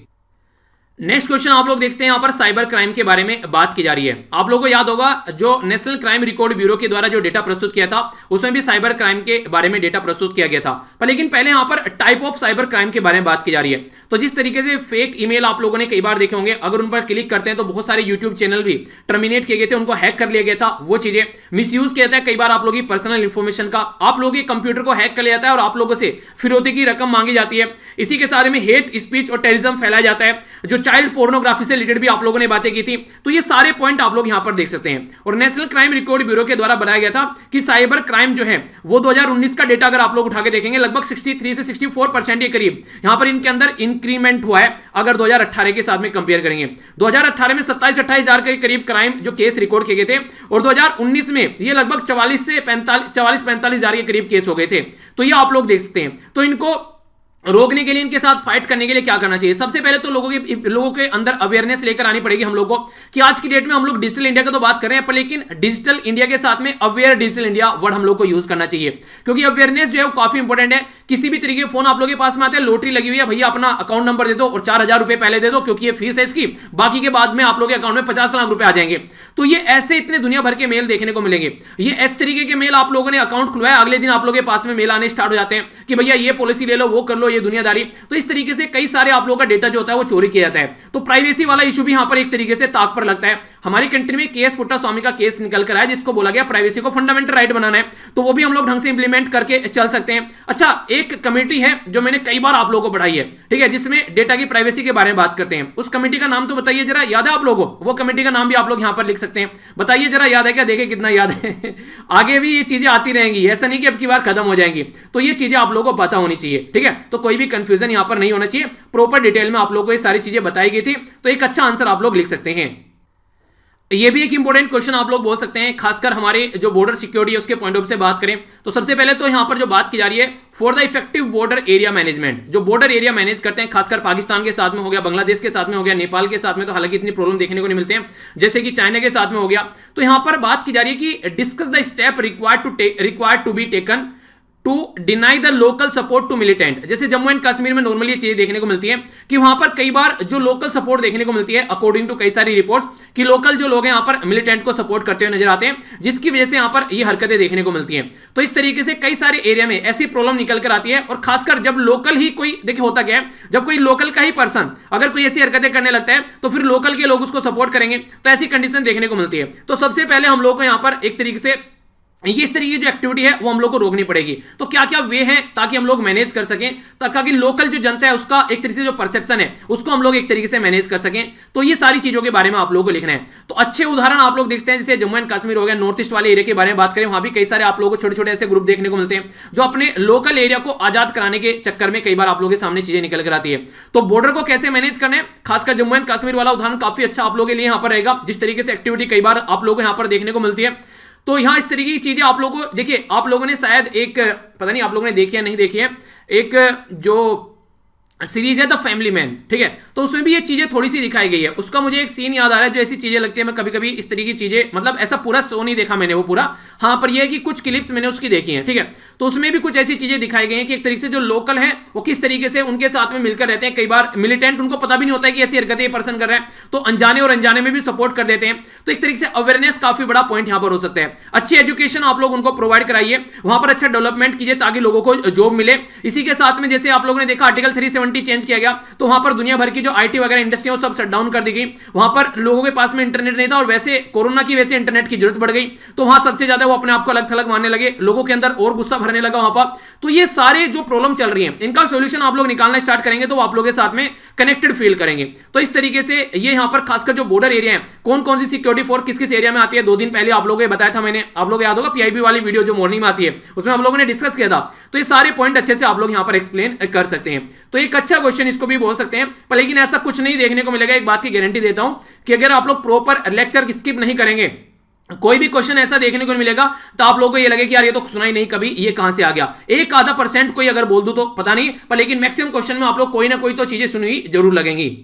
नेक्स्ट क्वेश्चन आप लोग देखते हैं यहां पर साइबर क्राइम के बारे में बात की जा रही है। आप लोगों को याद होगा जो नेशनल क्राइम रिकॉर्ड ब्यूरो के द्वारा जो डेटा प्रस्तुत किया था उसमें भी साइबर क्राइम के बारे में डेटा प्रस्तुत किया गया था। पर लेकिन पहले यहां पर टाइप ऑफ साइबर क्राइम के बारे में बात की जा रही है। तो जिस तरीके से फेक ईमेल आप लोगों ने कई बार देखे होंगे, अगर उन पर क्लिक करते हैं तो बहुत सारे यूट्यूब चैनल भी टर्मिनेट किए गए थे, उनको हैक कर लिया गया था, वो चीजें मिसयूज किया जाता है कई बार आप लोगों की पर्सनल इंफॉर्मेशन का, आप लोगों के कंप्यूटर को हैक कर लिया जाता है और आप लोगों से फिरौती की रकम मांगी जाती है। इसी के सारे में हेट स्पीच और टेररिज्म फैलाया जाता है, जो चाइल्ड पोर्नोग्राफी से रिलेटेड भी आप लोगों ने बातें की थी। तो ये सारे पॉइंट आप लोग यहां पर देख सकते हैं। और नेशनल क्राइम रिकॉर्ड ब्यूरो के द्वारा बताया गया था कि साइबर क्राइम जो है वो 2019 का डेटा अगर आप लोग उठा के देखेंगे लगभग 63 से 64% के करीब यहां पर इनके अंदर इंक्रीमेंट हुआ है अगर 2018 के साथ में कंपेयर करेंगे। 2018 में 27-28 हजार के करीब क्राइम जो केस रिकॉर्ड किए गए थे और 2019 में ये लगभग 44-45 हजार के करीब केस हो गए थे। तो ये आप लोग देख सकते हैं। तो इनको रोकने के लिए, इनके साथ फाइट करने के लिए क्या करना चाहिए? सबसे पहले तो लोगों के अंदर अवेयरनेस लेकर आनी पड़ेगी हम लोगों को कि आज की डेट में हम लोग डिजिटल इंडिया का तो बात कर रहे हैं, पर लेकिन डिजिटल इंडिया के साथ में अवेयर डिजिटल इंडिया वर्ड हम लोग को यूज करना चाहिए, क्योंकि अवेयरनेस जो है वो काफी इंपॉर्टेंट है। किसी भी तरीके फोन आप लोगों के पास में आते हैं, लॉटरी लगी हुई है, भैया अपना अकाउंट नंबर दे दो और 4,000 रुपए पहले दे दो क्योंकि ये फीस है इसकी, बाकी के बाद में आप लोगों के अकाउंट में 50 लाख रुपए आ जाएंगे। तो ये ऐसे इतने दुनिया भर के मेल देखने को मिलेंगे। ये इस तरीके के मेल आप लोगों ने अकाउंट खुलवाया, अगले दिन आप लोगों के पास में मेल आने स्टार्ट हो जाते हैं कि भैया ये पॉलिसी ले लो, वो कर लो, ये दुनियादारी। तो इस तरीके से कई सारे आप लोगों का डेटा जो होता है वो चोरी किया जाता है। तो प्राइवेसी वाला इशू भी यहां पर एक तरीके से ताक पर लगता है। हमारी कंट्री में केएस पुट्टास्वामी का केस निकल कर आया जिसको बोला गया प्राइवेसी को फंडामेंटल राइट बनाना है, तो वो भी हम लोग ढंग से इंप्लीमेंट करके चल सकते हैं। अच्छा, एक कमेटी है जो मैंने कई बार आप लोगों को पढ़ाई है, ठीक है, जिसमें डेटा की प्राइवेसी के बारे में बात करते हैं। उस कमेटी का नाम तो बताइए जरा, याद है आप लोगों को? वो कमेटी का नाम भी आप लोग यहां पर लिख सकते हैं, बताइए जरा याद है क्या, देखें कितना याद है। आगे भी ये चीजें आती रहेंगी, ऐसा नहीं कि अब की बार खत्म हो जाएंगी, तो ये चीजें आप लोगों को पता होनी चाहिए, ठीक है। तो कोई भी कंफ्यूजन यहां पर नहीं होना चाहिए, प्रॉपर डिटेल में आप लोगों को ये सारी चीजें बताई गई थी, तो एक अच्छा आंसर आप लोग लिख सकते हैं। ये भी एक इंपॉर्टेंट क्वेश्चन आप लोग बोल सकते हैं, खासकर हमारे जो बॉर्डर सिक्योरिटी है उसके पॉइंट ऑफ से बात करें तो सबसे पहले तो यहां पर जो बात की जा रही है for the effective border area management, जो बॉर्डर एरिया मैनेज करते हैं, खासकर पाकिस्तान के साथ में हो गया, बांग्लादेश के साथ में हो गया, नेपाल के साथ में तो हालांकि इतनी प्रॉब्लम देखने को नहीं मिलते हैं जैसे कि चाइना के साथ में हो गया। तो यहां पर बात की जा रही है कि discuss the step required to be taken to deny the local support to militant. जैसे जम्मू एंड कश्मीर में नॉर्मली ये चीजें देखने को मिलती है कि वहां पर कई बार जो लोकल सपोर्ट देखने को मिलती है अकॉर्डिंग टू कई सारी रिपोर्ट्स कि लोकल जो लोग हैं यहां पर मिलिटेंट को सपोर्ट करते हुए नजर आते हैं, जिसकी वजह से यहां पर ये हरकतें देखने को मिलती हैं। तो इस तरीके से कई सारे एरिया में ऐसी प्रॉब्लम निकल कर आती है, और खासकर जब लोकल ही कोई, देखिए होता क्या है, जब कोई लोकल का ही पर्सन अगर कोई ऐसी हरकतें करने लगता है तो फिर लोकल के लोग उसको सपोर्ट करेंगे, तो ऐसी कंडीशन देखने को मिलती है। तो सबसे पहले हम लोग को यहां पर एक तरीके से ये इस तरीके की जो एक्टिविटी है वो हम लोग को रोकनी पड़ेगी। तो क्या क्या वे हैं ताकि हम लोग मैनेज कर सकें, ताकि लोकल जो जनता है उसका एक तरीके से जो परसेप्शन है उसको हम लोग एक तरीके से मैनेज कर सकें। तो ये सारी चीजों के बारे में आप लोगों को लिखना है। तो अच्छे उदाहरण आप लोग देखते हैं, जैसे जम्मू एंड कश्मीर हो गया, नॉर्थ ईस्ट वाले एरिया के बारे में बात करें, वहां भी कई सारे आप लोगों को छोटे छोटे ऐसे ग्रुप देखने को मिलते हैं जो अपने लोकल एरिया को आजाद कराने के चक्कर में कई बार आप लोगों के सामने चीजें निकल कर आती है। तो बॉर्डर को कैसे मैनेज करना है, खासकर जम्मू एंड कश्मीर वाला उदाहरण काफी अच्छा आप लोगों के लिए यहां पर रहेगा, जिस तरीके से एक्टिविटी कई बार आप लोगों को यहां पर देखने को मिलती है। तो यहां इस तरीके की चीजें आप लोगों को, देखिए आप लोगों ने शायद एक, पता नहीं आप लोगों ने देखी है नहीं देखी है, एक जो सीरीज है द फैमिली मैन, ठीक है, तो उसमें भी ये चीजें थोड़ी सी दिखाई गई है। उसका मुझे एक सीन याद आ रहा है जो ऐसी चीजें लगती है, मैं कभी कभी इस तरीके की चीजें, मतलब ऐसा पूरा शो नहीं देखा मैंने वो पूरा, हाँ पर ये है कि कुछ क्लिप्स मैंने उसकी देखी है, ठीक है। तो उसमें भी कुछ ऐसी चीजें दिखाई गई हैं कि एक तरीके से जो लोकल है वो किस तरीके से उनके साथ में मिलकर रहते हैं। कई बार मिलिटेंट, उनको पता भी नहीं होता है कि ऐसी हरकतें ये पर्सन कर रहा है, तो अनजाने और अनजाने में भी सपोर्ट कर देते हैं। तो एक तरीके से अवेयरनेस काफी बड़ा पॉइंट यहां पर हो सकता है। अच्छी एजुकेशन आप लोग उनको प्रोवाइड कराइए, वहां पर अच्छा डेवलपमेंट कीजिए ताकि लोगों को जॉब मिले। इसी के साथ में जैसे आप लोगों ने देखा आर्टिकल 370 चेंज किया गया, तो वहां पर दुनिया भर की जो आईटी वगैरह इंडस्ट्री है वो सब शट डाउन कर दी गई। वहां पर लोगों के पास में इंटरनेट नहीं था, और वैसे कोरोना की वजह से इंटरनेट की जरूरत बढ़ गई, तो वहां सबसे ज्यादा वो अपने आप को अलग थलग मानने लगे, लोगों के अंदर और गुस्सा भरने लगा वहां पर। तो ये सारे जो प्रॉब्लम चल रही है इनका सोल्यूशन आप लोग निकालना स्टार्ट करेंगे तो आप लोगों के साथ में कनेक्टेड फील करेंगे। तो इस तरीके से ये यहां पर खासकर जो बॉर्डर एरिया है, कौन कौन सी सिक्योरिटी फोर्स किस किस एरिया में आती है, 2 दिन पहले आप लोगों को बताया था मैंने, आप लोग याद होगा पीआईबी वाली वीडियो जो मॉर्निंग में आती है उसमें आप लोगों ने डिस्कस किया था। तो ये सारे पॉइंट अच्छे से आप लोग यहां पर एक्सप्लेन कर सकते हैं। तो एक अच्छा क्वेश्चन इसको भी बोल सकते हैं, पर लेकिन ऐसा कुछ नहीं देखने को मिलेगा। एक बात की गारंटी देता हूं कि अगर आप लोग प्रॉपर लेक्चर स्किप नहीं करेंगे, कोई भी क्वेश्चन ऐसा देखने को मिलेगा तो आप लोगों को ये लगे कि यार ये तो सुना ही नहीं कभी, ये कहां से आ गया। एक आधा % कोई अगर बोल दूं तो पता नहीं, पर लेकिन मैक्सिमम क्वेश्चन में आप लोग कोई ना कोई तो चीजें सुनी हुई जरूर लगेंगी।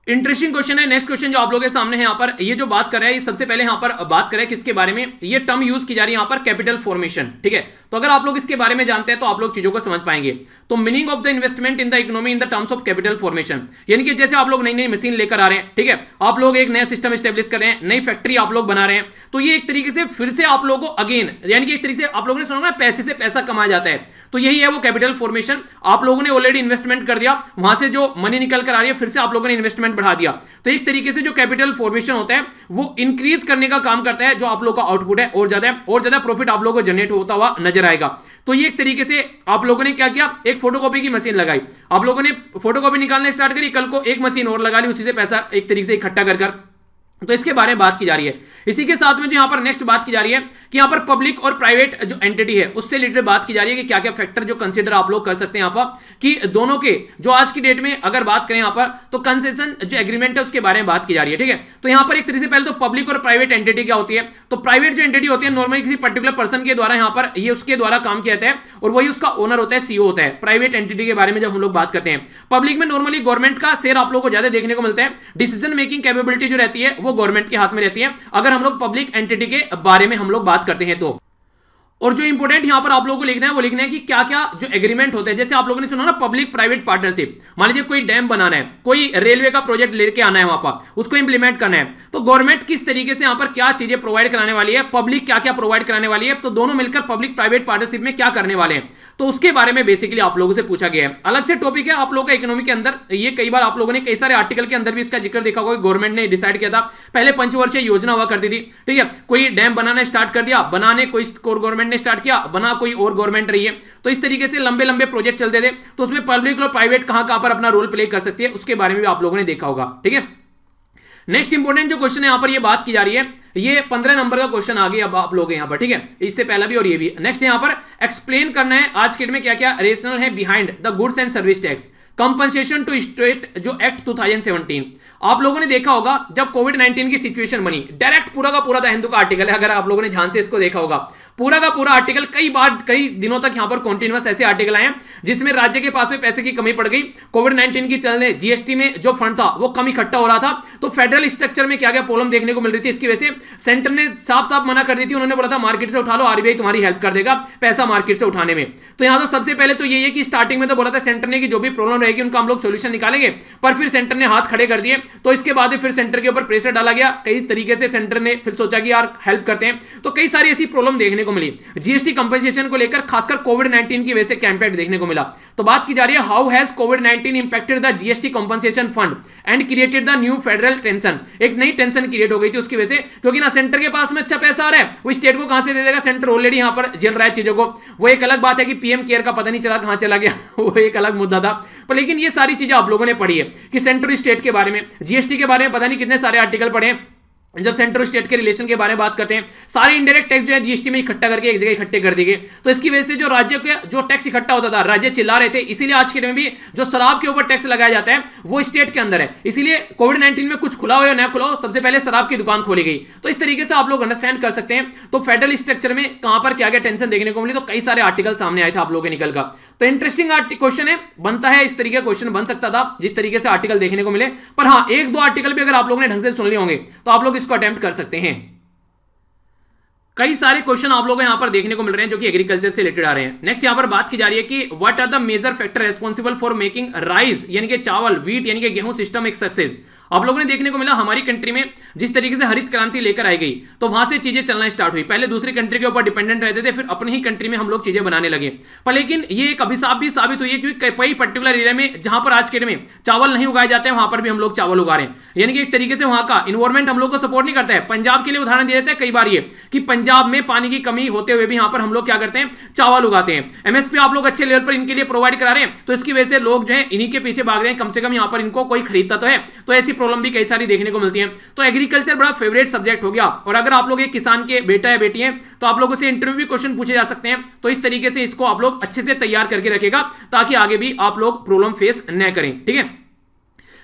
इंटरेस्टिंग क्वेश्चन है नेक्स्ट क्वेश्चन जो आप लोगों के सामने है यहाँ पर, ये जो बात कर रहा है, ये सबसे पहले यहाँ पर बात करें किसके बारे में, ये टर्म यूज की जा रही है यहाँ पर कैपिटल फॉर्मेशन, ठीक है। तो अगर आप लोग इसके बारे में जानते हैं तो आप लोग चीजों को समझ पाएंगे। तो meaning of the investment in the economy in the terms of capital formation, यानी कि जैसे आप लोग नई नई मशीन लेकर आ रहे हैं, ठीक है, आप लोग एक नया सिस्टम स्टेब्लिश कर रहे हैं, नई फैक्ट्री आप लोग बना रहे हैं, तो ये एक तरीके से फिर से आप लोगों को अगेन, यानी कि एक तरीके से आप लोगों ने सुना ना पैसे से पैसा कमाया जाता है, तो यही है वो कैपिटल फॉर्मेशन। आप लोगों ने ऑलरेडी इन्वेस्टमेंट कर दिया, वहां से जो मनी निकल कर आ रही है फिर से आप लोगों ने इन्वेस्टमेंट बढ़ा दिया। तो एक तरीके से जो कैपिटल फॉर्मेशन होता है वो इंक्रीज करने का काम करता है, जो आप लोग का आउटपुट है और ज्यादा प्रॉफिट आप लोगों को जनरेट होता हुआ नजर आएगा। तो ये एक तरीके से आप लोगों ने क्या किया, एक फोटोकॉपी की मशीन लगाई, आप लोगों ने फोटोकॉपी निकालने स्टार्ट करी, कल को एक मशीन और लगा ली, उसी से पैसा एक तरीके से इकट्ठा कर तो इसके बारे में बात की जा रही है। इसी के साथ में जो यहां पर नेक्स्ट बात की जा रही है कि यहां पर पब्लिक और प्राइवेट जो एंटिटी है उससे रिलेटेड बात की जा रही है कि क्या क्या फैक्टर जो कंसीडर आप लोग कर सकते हैं यहां पर, कि दोनों के जो आज की डेट में अगर बात करें यहां पर तो कंसेशन जो एग्रीमेंट है उसके बारे में बात की जा रही है, ठीक है। तो यहां पर एक तरीके से पहले तो पब्लिक और प्राइवेट एंटिटी क्या होती है, तो प्राइवेट जो एंटिटी होती है नॉर्मली किसी पर्टिकुलर पर्सन के द्वारा यहां पर ये उसके द्वारा काम किया जाता है और वही उसका ओनर होता है, सीईओ होता है। प्राइवेट एंटिटी के बारे में जब हम लोग बात करते हैं, पब्लिक में नॉर्मली गवर्नमेंट का शेयर आप लोग को ज्यादा देखने को मिलता है, डिसीजन मेकिंग कैपेबिलिटी जो रहती है वो गवर्नमेंट के हाथ में रहती है अगर हम लोग पब्लिक एंटिटी के बारे में हम लोग बात करते हैं तो। और जो इंपोर्टेंट यहां पर आप लोगों को लिखना है वो लिखना है कि क्या क्या जो एग्रीमेंट होते हैं, जैसे आप लोगों ने सुना ना पब्लिक प्राइवेट पार्टनरशिप, मान लीजिए कोई डैम बनाना है, कोई रेलवे का प्रोजेक्ट लेके आना है वहां पर, उसको इंप्लीमेंट करना है, तो गवर्नमेंट किस तरीके से यहां पर क्या चीजें प्रोवाइड कराने वाली है, पब्लिक क्या क्या प्रोवाइड कराने वाली है, तो दोनों मिलकर पब्लिक प्राइवेट पार्टनरशिप में क्या करने वाले हैं, तो उसके बारे में बेसिकली आप लोगों से पूछा गया है। अलग से टॉपिक है आप लोगों का इकोनॉमी के अंदर, ये कई बार आप लोगों ने कई सारे आर्टिकल के अंदर भी इसका जिक्र देखा होगा, गवर्नमेंट ने डिसाइड किया था, पहले पंचवर्षीय योजना हुआ करती थी, ठीक है, कोई डैम बनाना स्टार्ट कर दिया, बनाने कोई गवर्नमेंट ने स्टार्ट किया, बना कोई और गवर्नमेंट रही है, तो इस तरीके से लंबे लंबे प्रोजेक्ट चलते थे, तो उसमें पब्लिक और प्राइवेट कहां कहां पर अपना रोल प्ले कर सकती है उसके बारे में भी आप लोगों ने देखा होगा, ठीक है। नेक्स्ट इंपोर्टेंट जो क्वेश्चन है यहां पर ये बात की जा रही है, ये 15 नंबर का क्वेश्चन आ गया अब आप लोग यहां पर, ठीक है, इससे पहला भी और ये भी। नेक्स्ट यहां पर एक्सप्लेन करना है आज के डेट में क्या क्या रेशनल है behind the goods and service tax compensation to state जो एक्ट 2017। आप लोगों ने देखा होगा जब कोविड-19 की सिचुएशन बनी, डायरेक्ट पूरा का पूरा द हिंदू का आर्टिकल है, अगर आप लोगों ने ध्यान से इसको देखा होगा, पूरा का पूरा आर्टिकल कई बार कई दिनों तक यहां पर कंटीन्यूअस ऐसे आर्टिकल आए हैं जिसमें राज्य के पास में पैसे की कमी पड़ गई, कोविड-19 की चलने जीएसटी में जो फंड था वो कम इकट्ठा हो रहा था, तो फेडरल स्ट्रक्चर में क्या क्या प्रॉब्लम देखने को मिल रही थी, इसकी वजह से सेंटर ने साफ साफ मना कर दी थी, उन्होंने बोला था मार्केट से उठा लो, आरबीआई तुम्हारी हेल्प कर देगा पैसा मार्केट से उठाने में। तो यहां तो सबसे पहले तो ये है कि स्टार्टिंग में तो बोला था सेंटर ने कि जो भी प्रॉब्लम रहेगी उनका हम लोग सोल्यूशन निकालेंगे, पर फिर सेंटर ने हाथ खड़े कर दिए, तो इसके बाद फिर सेंटर के ऊपर प्रेशर डाला गया, कई तरीके से सेंटर ने फिर सोचा कि यार हेल्प करते हैं, तो कई सारी ऐसी प्रॉब्लम देखने को मिली जीएसटी कंपनसेशन को लेकर, खासकर कोविड-19 की वजह से क्या इंपैक्ट देखने को मिला। तो बात की जा रही है how has covid impacted the GST compensation fund and created the new federal tension, एक नई टेंशन क्रिएट हो गई थी उसकी वजह से, क्योंकि ना सेंटर के पास में अच्छा पैसा आ रहा है, वो स्टेट को कहां से दे देगा, सेंटर ऑलरेडी यहां पर झेल रहा है चीजों को। वो एक अलग बात है कि पीएम केयर का पता नहीं चला कहां चला गया वो एक अलग मुद्दा था, पर लेकिन ये सारी चीजें आप लोगों ने पढ़ी है कि सेंटर स्टेट के बारे में, जीएसटी के बारे में पता नहीं कितने सारे आर्टिकल पढ़े, जब सेंटर स्टेट के रिलेशन के बारे में बात करते हैं, सारे इंडायरेक्ट टैक्स जो है जीएसटी में इकट्ठा करके एक जगह इकट्ठे कर दिए, तो इसकी वजह से जो राज्य के जो टैक्स इकट्ठा होता था राज्य चिल्ला रहे थे, इसीलिए आज के दिन में भी जो शराब के ऊपर टैक्स लगाया जाता है वो स्टेट के अंदर है, इसीलिए कोविड-19 में कुछ खुला हो या ना खुला हो सबसे पहले शराब की दुकान खोली गई। तो इस तरीके से आप लोग अंडरस्टैंड कर सकते हैं तो फेडरल स्ट्रक्चर में कहां पर क्या क्या टेंशन देखने को मिली, तो कई सारे आर्टिकल सामने आए थे आप लोगों के निकल का। तो इंटरेस्टिंग क्वेश्चन है, बनता है इस तरीके का क्वेश्चन बन सकता था जिस तरीके से आर्टिकल देखने को मिले, पर हाँ एक दो आर्टिकल भी अगर आप लोगों ने ढंग से सुन लिए होंगे तो आप लोग इसको अटेम्प्ट कर सकते हैं। कई सारे क्वेश्चन आप लोगों को यहां पर देखने को मिल रहे हैं जो कि एग्रीकल्चर से रिलेटेड आ रहे हैं। नेक्स्ट यहां पर बात की जा रही है कि what are the major factor responsible for making rice यानी कि चावल, व्हीट यानी कि गेहूं सिस्टम एक सक्सेस। आप लोगों ने देखने को मिला हमारी कंट्री में जिस तरीके से हरित क्रांति लेकर आई गई तो वहां से चीजें चलना स्टार्ट हुई, पहले दूसरी कंट्री के ऊपर डिपेंडेंट रहते थे, फिर अपनी ही कंट्री में हम लोग चीजें बनाने लगे, पर लेकिन ये एक अभिशाप भी साबित हुई है क्योंकि कई पर्टिकुलर एरिया में जहां पर आज के डेट में चावल नहीं उगाए जाते हैं वहां पर भी हम लोग चावल उगा रहे हैं, यानी कि एक तरीके से वहां का इन्वायरमेंट हम लोग को सपोर्ट नहीं करता है। पंजाब के लिए उदाहरण दिया जाता है कई बार ये कि पंजाब में पानी की कमी होते हुए भी यहां पर हम लोग क्या करते हैं चावल उगाते हैं, एमएसपी आप लोग अच्छे लेवल पर इनके लिए प्रोवाइड करा रहे हैं, तो इसकी वजह से लोग जो है इन्हीं के पीछे भाग रहे हैं, कम से कम यहां पर इनको कोई खरीदता तो है, तो ऐसी प्रॉब्लम भी कई सारी देखने को मिलती है। तो एग्रीकल्चर बड़ा फेवरेट सब्जेक्ट हो गया, और अगर आप लोग एक किसान के बेटा या बेटी हैं तो आप लोगों से इंटरव्यू भी क्वेश्चन पूछे जा सकते हैं, तो इस तरीके से इसको आप लोग अच्छे से तैयार करके रखेगा ताकि आगे भी आप लोग प्रॉब्लम फेस न करें, ठीक है।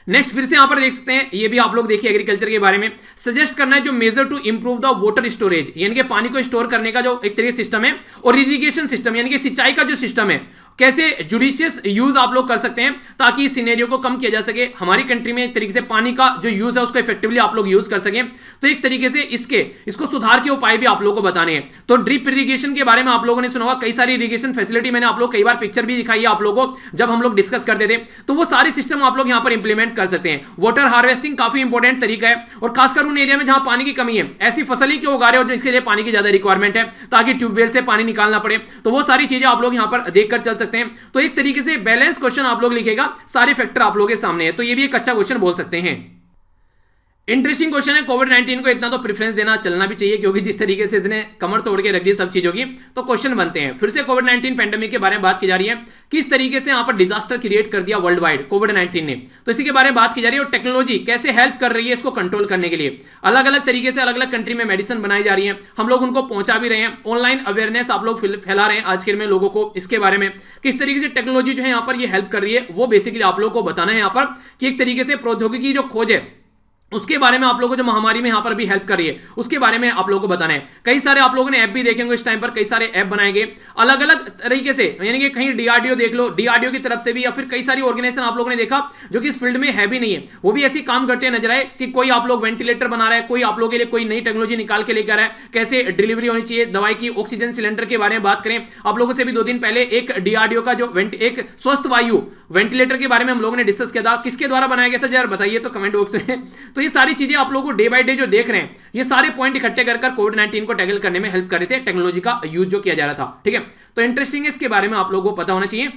नेक्स्ट फिर से यहां पर देख सकते हैं, ये भी आप लोग देखिए एग्रीकल्चर के बारे में सजेस्ट करना है जो measure to improve the water storage यानी कि पानी को स्टोर करने का जो एक तरीके सिस्टम है, और इरिगेशन सिस्टम यानी कि सिंचाई का जो सिस्टम है कैसे जुडिशियस यूज आप लोग कर सकते हैं ताकि इस सिनेरियो को कम किया जा सके, हमारी कंट्री में एक तरीके से पानी का जो यूज है उसको इफेक्टिवली आप लोग यूज कर सकें, तो एक तरीके से इसको सुधार के उपाय भी आप लोगों को बताने हैं। तो ड्रिप इरिगेशन के बारे में आप लोगों ने सुना होगा, कई सारी इरिगेशन फैसिलिटी मैंने आप लोग कई बार पिक्चर भी दिखाई है आप लोगों को जब हम लोग डिस्कस करते थे, तो वो सारे सिस्टम आप लोग यहां पर इंप्लीमेंट कर सकते हैं। वाटर हार्वेस्टिंग काफी इंपॉर्टेंट तरीका है, और खासकर उन एरिया में जहां पानी की कमी है, ऐसी फसल ही क्यों उगा रहे हो जिनके लिए पानी की ज्यादा रिक्वायरमेंट है ताकि ट्यूबवेल से पानी निकालना पड़े, तो वो सारी चीजें आप लोग यहां पर देखकर चल सकते हैं। तो एक तरीके से बैलेंस क्वेश्चन आप लोग लिखेगा, सारे फैक्टर आप लोगों के सामने है, तो ये भी एक अच्छा क्वेश्चन बोल सकते हैं। इंटरेस्टिंग क्वेश्चन है, कोविड-19 को इतना तो प्रेफरेंस देना चलना भी चाहिए क्योंकि जिस तरीके से इसने कमर तोड़ के रख दी सब चीजों की, तो क्वेश्चन बनते हैं। फिर से कोविड-19 पैंडेमिक के बारे में बात की जा रही है, किस तरीके से यहां पर डिजास्टर क्रिएट कर दिया वर्ल्ड वाइड कोविड-19 ने, तो इसी के बारे में बात की जा रही है, और टेक्नोलॉजी कैसे हेल्प कर रही है इसको कंट्रोल करने के लिए। अलग अलग तरीके से अलग अलग कंट्री में मेडिसिन बनाई जा रही है, हम लोग उनको पहुंचा भी रहे हैं, ऑनलाइन अवेयरनेस आप लोग फैला रहे हैं आज के में लोगों को इसके बारे में, किस तरीके से टेक्नोलॉजी जो है यहाँ पर ये हेल्प कर रही है, वो बेसिकली आप लोग को बताना है यहाँ पर कि एक तरीके से प्रौद्योगिकी जो खोज है उसके बारे में आप लोगों को जो महामारी में यहां पर भी हेल्प कर रही है उसके बारे में आप लोगों को बताना है। कई सारे आप लोगों ने ऐप भी देखेंगे इस टाइम पर, कई सारे ऐप बनाए गए अलग अलग तरीके से, यानी कि कहीं डीआरडीओ देख लो, डीआरडीओ की तरफ से भी, या फिर कई सारी ऑर्गेनाइजेशन आप लोगों ने देखा जो कि इस फील्ड में है भी नहीं है, वो भी ऐसे काम करते नजर आए कि कोई आप लोग वेंटिलेटर बना रहा है, कोई आप लोगों के लिए कोई नई टेक्नोलॉजी निकाल के लेकर आए, कैसे डिलीवरी होनी चाहिए दवाई की, ऑक्सीजन सिलेंडर के बारे में बात करें। आप लोगों से भी 2 दिन पहले एक डीआरडीओ का जो एक स्वस्थ वायु वेंटिलेटर के बारे में हम लोगों ने डिस्कस किया था, किसके द्वारा बनाया गया था यार बताइए तो कमेंट बॉक्स में। तो ये सारी चीजें आप लोगों को डे बाय डे जो देख रहे हैं, ये सारे पॉइंट इकट्ठे कर कोविड-19 को टैकल करने में हेल्प कर रहे थे, टेक्नोलॉजी का यूज जो किया जा रहा था। ठीक है, तो इंटरेस्टिंग है, इसके बारे में आप लोगों को पता होना चाहिए।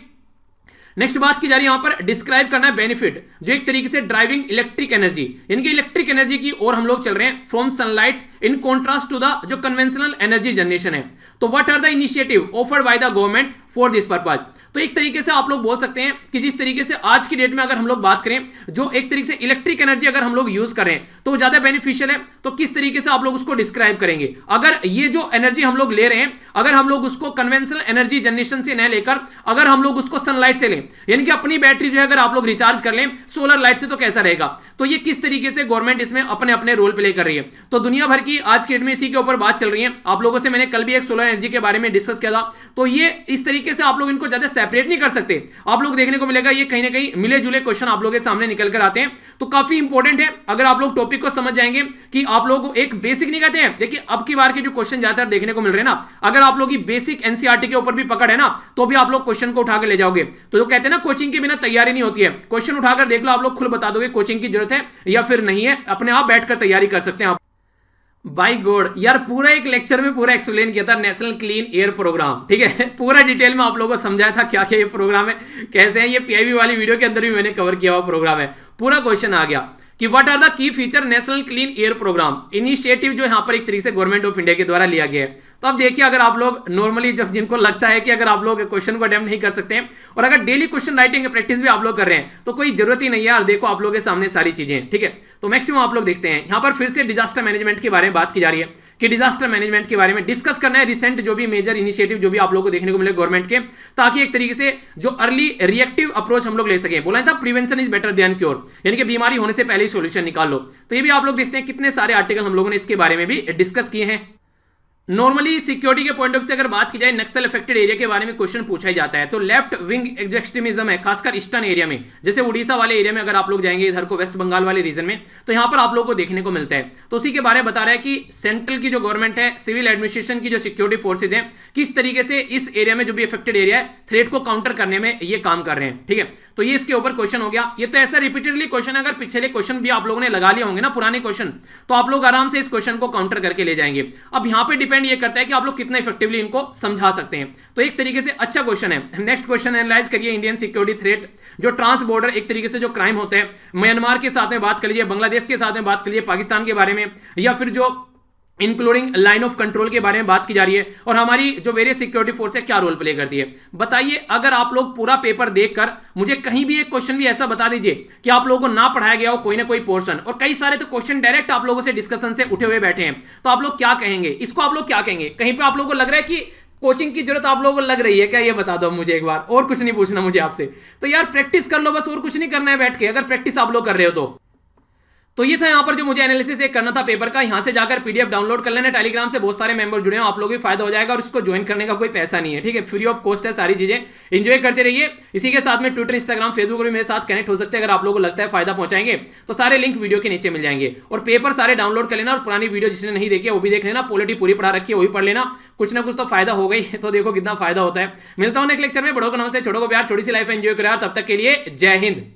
नेक्स्ट बात की जा रही है यहां पर डिस्क्राइब करना है बेनिफिट, जो एक तरीके से ड्राइविंग इलेक्ट्रिक एनर्जी, यानी कि इलेक्ट्रिक एनर्जी की ओर हम लोग चल रहे हैं from sunlight in contrast to the जो कन्वेंशनल एनर्जी जनरेशन है। तो what are the initiative offered by the government for this purpose. तो एक तरीके से आप लोग बोल सकते हैं कि जिस तरीके से आज की डेट में अगर हम लोग बात करें, जो एक तरीके से इलेक्ट्रिक एनर्जी अगर हम लोग यूज कर रहे हैं तो ज्यादा बेनिफिशियल है, तो किस तरीके से आप लोग उसको डिस्क्राइब करेंगे। अगर ये जो एनर्जी हम लोग ले रहे हैं, अगर हम लोग उसको कन्वेंशनल एनर्जी जनरेशन से न लेकर अगर हम लोग उसको सनलाइट से लें, यानी कि अपनी बैटरी जो है अगर आप लोग रिचार्ज कर लें सोलर लाइट से, तो कैसा रहेगा। तो ये किस तरीके से गवर्नमेंट इसमें अपने अपने रोल प्ले कर रही है। तो दुनिया भर की आज की डेट में इसी के ऊपर बात चल रही है। आप लोगों से मैंने कल भी एक सोलर एनर्जी के बारे में डिस्कस किया था। तो ये इस तरीके से आप लोग इनको ज्यादा सेपरेट नहीं कर सकते। आप लोग देखने को मिलेगा ये कहीं ना कहीं मिले जुले क्वेश्चन आप लोगों के सामने निकल कर आते हैं। तो काफी इंपॉर्टेंट है, अगर आप लोग टॉपिक को समझ जाएंगे कि आप लोग एक बेसिक नहीं कहते हैं। देखिए अब की बार के जो क्वेश्चन ज्यादातर देखने को मिल रहे हैं ना, अगर आप लोग की बेसिक एनसीईआरटी के ऊपर भी पकड़ है ना, तो भी आप लोग क्वेश्चन को उठाकर ले जाओगे। तो जो कहते हैं ना कोचिंग के बिना तैयारी नहीं होती है, क्वेश्चन उठाकर देख लो, आप लोग खुद बता दोगे कोचिंग की जरूरत है या फिर नहीं है, अपने आप बैठकर तैयारी कर सकते हैं आप। बाय गॉड यार, पूरा एक लेक्चर में पूरा एक्सप्लेन किया था नेशनल क्लीन एयर प्रोग्राम। ठीक है, पूरा डिटेल में आप लोगों को समझाया था क्या क्या ये प्रोग्राम है, कैसे है। ये पीआईबी वाली वीडियो के अंदर भी मैंने कवर किया हुआ प्रोग्राम है। पूरा क्वेश्चन आ गया कि what are the key feature national clean air programme initiative, जो यहां पर एक तरीके से गवर्नमेंट ऑफ इंडिया के द्वारा लिया गया है। तो अब देखिए, अगर आप लोग नॉर्मली जब जिनको लगता है कि अगर आप लोग क्वेश्चन को अटेम्प्ट नहीं कर सकते हैं और अगर डेली क्वेश्चन राइटिंग प्रैक्टिस भी आप लोग कर रहे हैं, तो कोई जरूरत ही नहीं है यार। देखो आप लोगों के सामने सारी चीजें, ठीक है। तो मैक्सिमम आप लोग देखते हैं यहां पर फिर से डिजास्टर मैनेजमेंट के बारे में बात की जा रही है कि डिजास्टर मैनेजमेंट के बारे में डिस्कस करना है, रिसेंट जो भी मेजर इनिशिएटिव जो भी आप लोगों को देखने को मिले गवर्नमेंट के, ताकि एक तरीके से जो अर्ली रिएक्टिव अप्रोच हम लोग ले सकें। बोला था prevention is better than cure, यानी कि बीमारी होने से पहले ही सॉल्यूशन निकाल लो। तो ये भी आप लोग देखते हैं कितने सारे आर्टिकल हम लोगों ने इसके बारे में भी डिस्कस किए हैं। नॉर्मली सिक्योरिटी के पॉइंट ऑफ से अगर बात की जाए, नक्सल अफेक्टेड एरिया के बारे में क्वेश्चन पूछा ही जाता है। तो लेफ्ट विंग एक्सट्रीमिज्म है, खासकर ईस्टर्न एरिया में, जैसे उड़ीसा वाले एरिया में अगर आप लोग जाएंगे इधर को वेस्ट बंगाल वाले रीजन में, तो यहां पर आप लोग को देखने को मिलता है। तो उसी के बारे में बता रहा है कि सेंट्रल की जो गवर्नमेंट है, सिविल एडमिनिस्ट्रेशन की जो सिक्योरिटी फोर्सेज हैं, किस तरीके से इस एरिया में जो भी अफेक्टेड एरिया है थ्रेट को काउंटर करने में ये काम कर रहे हैं। ठीक है, तो ये इसके ऊपर क्वेश्चन हो गया। ये तो ऐसा रिपीटेडली क्वेश्चन, अगर पिछले क्वेश्चन भी आप लोगों ने लगा लिए होंगे ना, पुराने क्वेश्चन, तो आप लोग आराम से इस क्वेश्चन को काउंटर करके ले जाएंगे। अब यहां पे डिपेंड ये करता है कि आप लोग कितना इफेक्टिवली इनको समझा सकते हैं। तो एक तरीके से अच्छा क्वेश्चन है। नेक्स्ट क्वेश्चन एनालाइज करिए, इंडियन सिक्योरिटी थ्रेट, जो ट्रांस बॉर्डर एक तरीके से जो क्राइम होते हैं, म्यांमार के साथ में बात कर लीजिए, बांग्लादेश के साथ में बात कर लीजिए, पाकिस्तान के बारे में, या फिर जो इंक्लूडिंग लाइन ऑफ कंट्रोल के बारे में बात की जा रही है, और हमारी जो वेरियस सिक्योरिटी फोर्स है क्या रोल प्ले करती है। बताइए, अगर आप लोग पूरा पेपर देखकर मुझे कहीं भी एक क्वेश्चन भी ऐसा बता दीजिए कि आप लोगों को ना पढ़ाया गया हो कोई ना कोई पोर्शन, और कई सारे तो क्वेश्चन डायरेक्ट आप लोगों से डिस्कशन से उठे हुए बैठे हैं, तो आप लोग क्या कहेंगे, इसको आप लोग क्या कहेंगे। कहीं पे आप लोगों को लग रहा है कि कोचिंग की जरूरत आप लोगों को लग रही है क्या, ये बता दो मुझे एक बार, और कुछ नहीं पूछना मुझे आपसे। तो यार प्रैक्टिस कर लो बस, और कुछ नहीं करना है बैठ के, अगर प्रैक्टिस आप लोग कर रहे हो तो ये था यहाँ पर जो मुझे एनालिसिस एक करना था पेपर का। यहाँ से जाकर पीडीएफ डाउनलोड कर लेना, टेलीग्राम से बहुत सारे मेंबर जुड़े हैं, आप लोगों को फायदा हो जाएगा, और इसको ज्वाइन करने का कोई पैसा नहीं है। ठीक है, फ्री ऑफ कॉस्ट है, सारी चीजें एंजॉय करते रहिए। इसी के साथ में ट्विटर, इंस्टाग्राम, फेसबुक पर मेरे साथ कनेक्ट हो सकते हैं। अगर आप लोगों को लगता है फायदा पहुंचाएंगे तो सारे लिंक वीडियो के नीचे मिल जाएंगे, और पेपर सारे डाउनलोड कर लेना, और पुरानी वीडियो जिसने नहीं देखी है वो भी देख लेना। पॉलिटी पूरी पढ़ा रखी है, वही पढ़ लेना, कुछ ना कुछ तो फायदा हो गई। तो देखो कितना फायदा होता है। मिलता हूं नेक्स्ट लेक्चर में। बड़ों को नमस्ते, छोटों को प्यार, छोटी सी लाइफ एंजॉय करो। तब तक के लिए जय हिंद।